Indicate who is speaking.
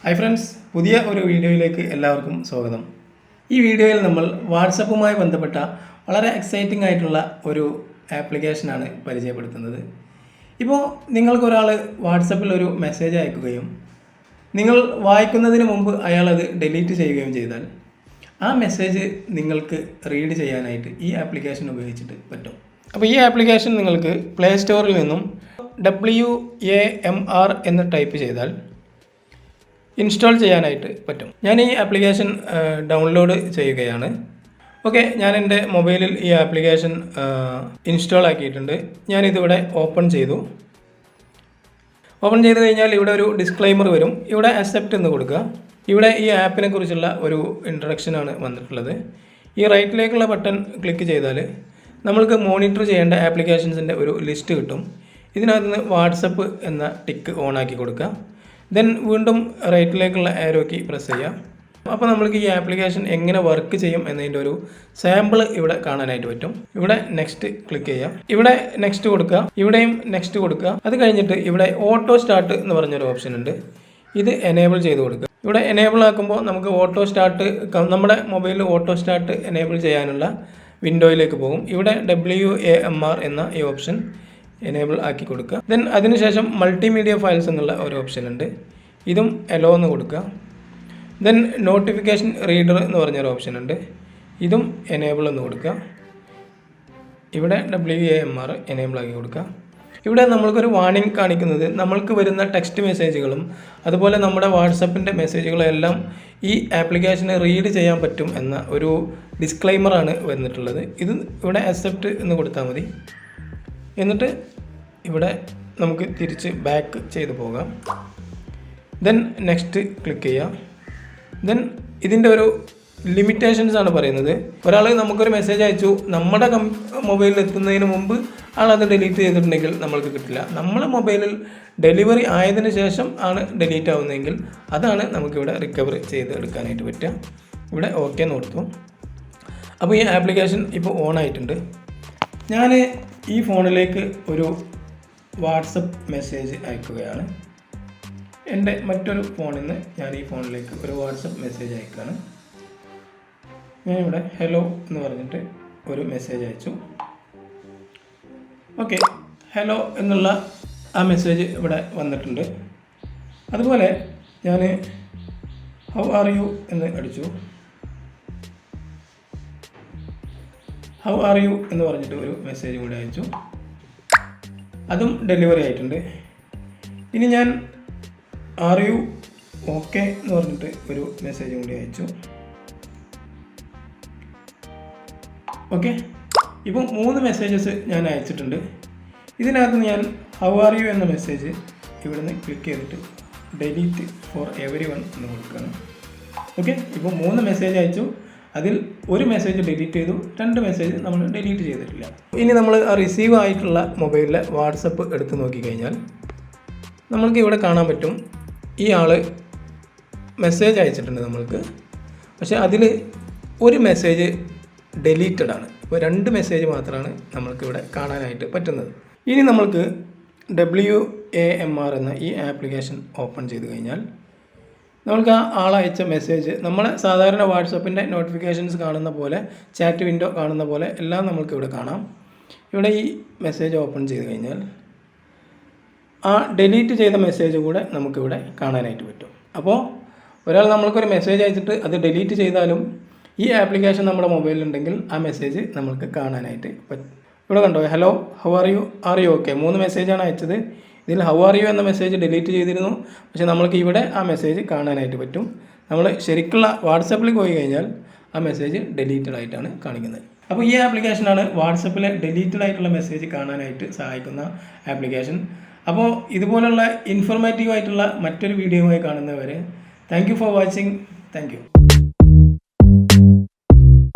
Speaker 1: Hi friends, പുതിയ ഒരു വീഡിയോയിലേക്ക് എല്ലാവർക്കും സ്വാഗതം. ഈ വീഡിയോയിൽ നമ്മൾ വാട്സപ്പുമായി ബന്ധപ്പെട്ട വളരെ എക്സൈറ്റിംഗ് ആയിട്ടുള്ള ഒരു ആപ്ലിക്കേഷനാണ് പരിചയപ്പെടുത്തുന്നത്. ഇപ്പോൾ നിങ്ങൾക്കൊരാൾ വാട്സപ്പിൽ ഒരു മെസ്സേജ് അയക്കുകയും നിങ്ങൾ വായിക്കുന്നതിന് മുമ്പ് അയാളത് ഡിലീറ്റ് ചെയ്യുകയും ചെയ്താൽ ആ മെസ്സേജ് നിങ്ങൾക്ക് റീഡ് ചെയ്യാനായിട്ട് ഈ ആപ്ലിക്കേഷൻ ഉപയോഗിച്ചിട്ട് പറ്റും. അപ്പോൾ ഈ ആപ്ലിക്കേഷൻ നിങ്ങൾക്ക് പ്ലേ സ്റ്റോറിൽ നിന്നും wmar എന്ന് ടൈപ്പ് ചെയ്താൽ ഇൻസ്റ്റാൾ ചെയ്യാനായിട്ട് പറ്റും. ഞാൻ ഈ ആപ്ലിക്കേഷൻ ഡൗൺലോഡ് ചെയ്യുകയാണ്. ഓക്കെ, ഞാൻ എൻ്റെ മൊബൈലിൽ ഈ ആപ്ലിക്കേഷൻ ഇൻസ്റ്റാൾ ആക്കിയിട്ടുണ്ട്. ഞാനിതിവിടെ ഓപ്പൺ ചെയ്തു. ഓപ്പൺ ചെയ്ത് കഴിഞ്ഞാൽ ഇവിടെ ഒരു ഡിസ്ക്ലൈമർ വരും. ഇവിടെ അക്സെപ്റ്റ് എന്ന് കൊടുക്കുക. ഇവിടെ ഈ ആപ്പിനെ കുറിച്ചുള്ള ഒരു ഇൻട്രൊഡക്ഷനാണ് വന്നിട്ടുള്ളത്. ഈ റൈറ്റിലേക്കുള്ള ബട്ടൺ ക്ലിക്ക് ചെയ്താൽ നമ്മൾക്ക് മോണിറ്റർ ചെയ്യേണ്ട ആപ്ലിക്കേഷൻസിൻ്റെ ഒരു ലിസ്റ്റ് കിട്ടും. ഇതിനകത്ത് നിന്ന് വാട്സപ്പ് എന്ന ടിക്ക് ഓൺ ആക്കി കൊടുക്കുക. ദെൻ വീണ്ടും റൈറ്റിലേക്കുള്ള ആരോ കീ പ്രസ് ചെയ്യുക. അപ്പോൾ നമ്മൾക്ക് ഈ ആപ്ലിക്കേഷൻ എങ്ങനെ വർക്ക് ചെയ്യും എന്നതിൻ്റെ ഒരു സാമ്പിൾ ഇവിടെ കാണാനായിട്ട് പറ്റും. ഇവിടെ നെക്സ്റ്റ് ക്ലിക്ക് ചെയ്യാം. ഇവിടെ നെക്സ്റ്റ് കൊടുക്കുക. ഇവിടെയും നെക്സ്റ്റ് കൊടുക്കുക. അത് കഴിഞ്ഞിട്ട് ഇവിടെ ഓട്ടോ സ്റ്റാർട്ട് എന്ന് പറഞ്ഞൊരു ഓപ്ഷൻ ഉണ്ട്. ഇത് എനേബിൾ ചെയ്ത് കൊടുക്കുക. ഇവിടെ എനേബിൾ ആക്കുമ്പോൾ നമുക്ക് ഓട്ടോ സ്റ്റാർട്ട്, നമ്മുടെ മൊബൈലിൽ ഓട്ടോ സ്റ്റാർട്ട് എനേബിൾ ചെയ്യാനുള്ള വിൻഡോയിലേക്ക് പോകും. ഇവിടെ wmar എന്ന ഈ ഓപ്ഷൻ എനേബിൾ ആക്കി കൊടുക്കുക. ദെൻ അതിനുശേഷം മൾട്ടിമീഡിയ ഫയൽസ് എന്നുള്ള ഒരു ഓപ്ഷൻ ഉണ്ട്. ഇതും എലോ എന്ന് കൊടുക്കുക. ദെൻ നോട്ടിഫിക്കേഷൻ റീഡർ എന്ന് പറഞ്ഞൊരു ഓപ്ഷൻ ഉണ്ട്. ഇതും എനേബിൾ എന്ന് കൊടുക്കുക. ഇവിടെ wmar എനേബിൾ ആക്കി കൊടുക്കുക. ഇവിടെ നമ്മൾക്കൊരു വാർണിംഗ് കാണിക്കുന്നത് നമ്മൾക്ക് വരുന്ന ടെക്സ്റ്റ് മെസ്സേജുകളും അതുപോലെ നമ്മുടെ വാട്സപ്പിൻ്റെ മെസ്സേജുകളും എല്ലാം ഈ ആപ്ലിക്കേഷന് റീഡ് ചെയ്യാൻ പറ്റും എന്ന ഒരു ഡിസ്ക്ലൈമറാണ് വന്നിട്ടുള്ളത്. ഇത് ഇവിടെ അക്സെപ്റ്റ് എന്ന് കൊടുത്താൽ മതി. എന്നിട്ട് ഇവിടെ നമുക്ക് തിരിച്ച് ബാക്ക് ചെയ്ത് പോകാം. ദെൻ നെക്സ്റ്റ് ക്ലിക്ക് ചെയ്യാം. ദെൻ ഇതിൻ്റെ ഒരു ലിമിറ്റേഷൻസ് ആണ് പറയുന്നത്. ഒരാൾ നമുക്കൊരു മെസ്സേജ് അയച്ചു, നമ്മുടെ മൊബൈലിൽ എത്തുന്നതിന് മുമ്പ് ആളത് ഡിലീറ്റ് ചെയ്തിട്ടുണ്ടെങ്കിൽ നമ്മൾക്ക് കിട്ടില്ല. നമ്മളെ മൊബൈലിൽ ഡെലിവറി ആയതിനു ശേഷം ആണ് ഡിലീറ്റ് ആവുന്നതെങ്കിൽ അതാണ് നമുക്കിവിടെ റിക്കവർ ചെയ്ത് എടുക്കാനായിട്ട് പറ്റുക. ഇവിടെ ഓക്കെ എന്ന് കൊടുത്തു. അപ്പോൾ ഈ ആപ്ലിക്കേഷൻ ഇപ്പോൾ ഓൺ ആയിട്ടുണ്ട്. ഞാൻ ഈ ഫോണിലേക്ക് ഒരു വാട്സപ്പ് മെസ്സേജ് അയക്കുകയാണ്. എൻ്റെ മറ്റൊരു ഫോണിൽ നിന്ന് ഞാൻ ഈ ഫോണിലേക്ക് ഒരു വാട്സപ്പ് മെസ്സേജ് അയക്കുകയാണ്. ഞാനിവിടെ ഹലോ എന്ന് പറഞ്ഞിട്ട് ഒരു മെസ്സേജ് അയച്ചു. ഓക്കെ, ഹലോ എന്നുള്ള ആ മെസ്സേജ് ഇവിടെ വന്നിട്ടുണ്ട്. അതുപോലെ ഞാൻ ഹൗ ആർ യു എന്ന് അടിച്ചു. ഹൗ ആർ യു എന്ന് പറഞ്ഞിട്ട് ഒരു മെസ്സേജ് കൂടി അയച്ചു. അതും ഡെലിവറി ആയിട്ടുണ്ട്. ഇനി ഞാൻ ആർ യു ഓക്കെ എന്ന് പറഞ്ഞിട്ട് ഒരു മെസ്സേജ് കൂടി അയച്ചു. ഓക്കെ, ഇപ്പം 3 മെസ്സേജസ് ഞാൻ അയച്ചിട്ടുണ്ട്. ഇതിനകത്ത് ഞാൻ ഹൗ ആർ യു എന്ന മെസ്സേജ് ഇവിടുന്ന് ക്ലിക്ക് ചെയ്തിട്ട് ഡിലീറ്റ് ഫോർ എവരി വൺ എന്ന് കൊടുക്കുകയാണ്. ഓക്കെ, ഇപ്പോൾ 3 മെസ്സേജ് അയച്ചു. അതിൽ ഒരു മെസ്സേജ് ഡിലീറ്റ് ചെയ്തു, 2 മെസ്സേജ് നമ്മൾ ഡിലീറ്റ് ചെയ്തിട്ടില്ല. ഇനി നമ്മൾ ആ റിസീവ് ആയിട്ടുള്ള മൊബൈലിലെ വാട്സപ്പ് എടുത്ത് നോക്കിക്കഴിഞ്ഞാൽ നമ്മൾക്ക് ഇവിടെ കാണാൻ പറ്റും ഈ ആൾ മെസ്സേജ് അയച്ചിട്ടുണ്ട് നമ്മൾക്ക്. പക്ഷേ അതിൽ ഒരു മെസ്സേജ് ഡിലീറ്റഡ് ആണ്. ഇപ്പോൾ 2 മെസ്സേജ് മാത്രമാണ് നമ്മൾക്കിവിടെ കാണാനായിട്ട് പറ്റുന്നത്. ഇനി നമ്മൾക്ക് wmar എന്ന ഈ ആപ്ലിക്കേഷൻ ഓപ്പൺ ചെയ്ത് കഴിഞ്ഞാൽ നമ്മൾക്ക് ആ ആളയച്ച മെസ്സേജ് നമ്മളെ സാധാരണ വാട്സപ്പിൻ്റെ നോട്ടിഫിക്കേഷൻസ് കാണുന്ന പോലെ, ചാറ്റ് വിൻഡോ കാണുന്ന പോലെ എല്ലാം നമ്മൾക്ക് ഇവിടെ കാണാം. ഇവിടെ ഈ മെസ്സേജ് ഓപ്പൺ ചെയ്ത് കഴിഞ്ഞാൽ ആ ഡിലീറ്റ് ചെയ്ത മെസ്സേജ് കൂടെ നമുക്കിവിടെ കാണാനായിട്ട് പറ്റും. അപ്പോൾ ഒരാൾ നമ്മൾക്കൊരു മെസ്സേജ് അയച്ചിട്ട് അത് ഡിലീറ്റ് ചെയ്താലും ഈ ആപ്ലിക്കേഷൻ നമ്മുടെ മൊബൈലിലുണ്ടെങ്കിൽ ആ മെസ്സേജ് നമുക്ക് കാണാനായിട്ട് പറ്റും. ഇവിടെ കണ്ടോ, hello how are you okay 3 മെസ്സേജാണ് അയച്ചത്. ഇതിൽ ഹൗ ആർ യു എന്ന മെസ്സേജ് ഡിലീറ്റ് ചെയ്തിരുന്നു. പക്ഷേ നമ്മൾക്ക് ഇവിടെ ആ മെസ്സേജ് കാണാനായിട്ട് പറ്റും. നമ്മൾ ശരിക്കുള്ള വാട്സപ്പിൽ പോയി കഴിഞ്ഞാൽ ആ മെസ്സേജ് ഡിലീറ്റഡ് ആയിട്ടാണ് കാണിക്കുന്നത്. അപ്പോൾ ഈ ആപ്ലിക്കേഷനാണ് വാട്സപ്പിലെ ഡിലീറ്റഡ് ആയിട്ടുള്ള മെസ്സേജ് കാണാനായിട്ട് സഹായിക്കുന്ന ആപ്ലിക്കേഷൻ. അപ്പോൾ ഇതുപോലുള്ള ഇൻഫോർമേറ്റീവ് ആയിട്ടുള്ള മറ്റൊരു വീഡിയോയുമായി കാണുന്നവരെ thank you for watching. Thank you.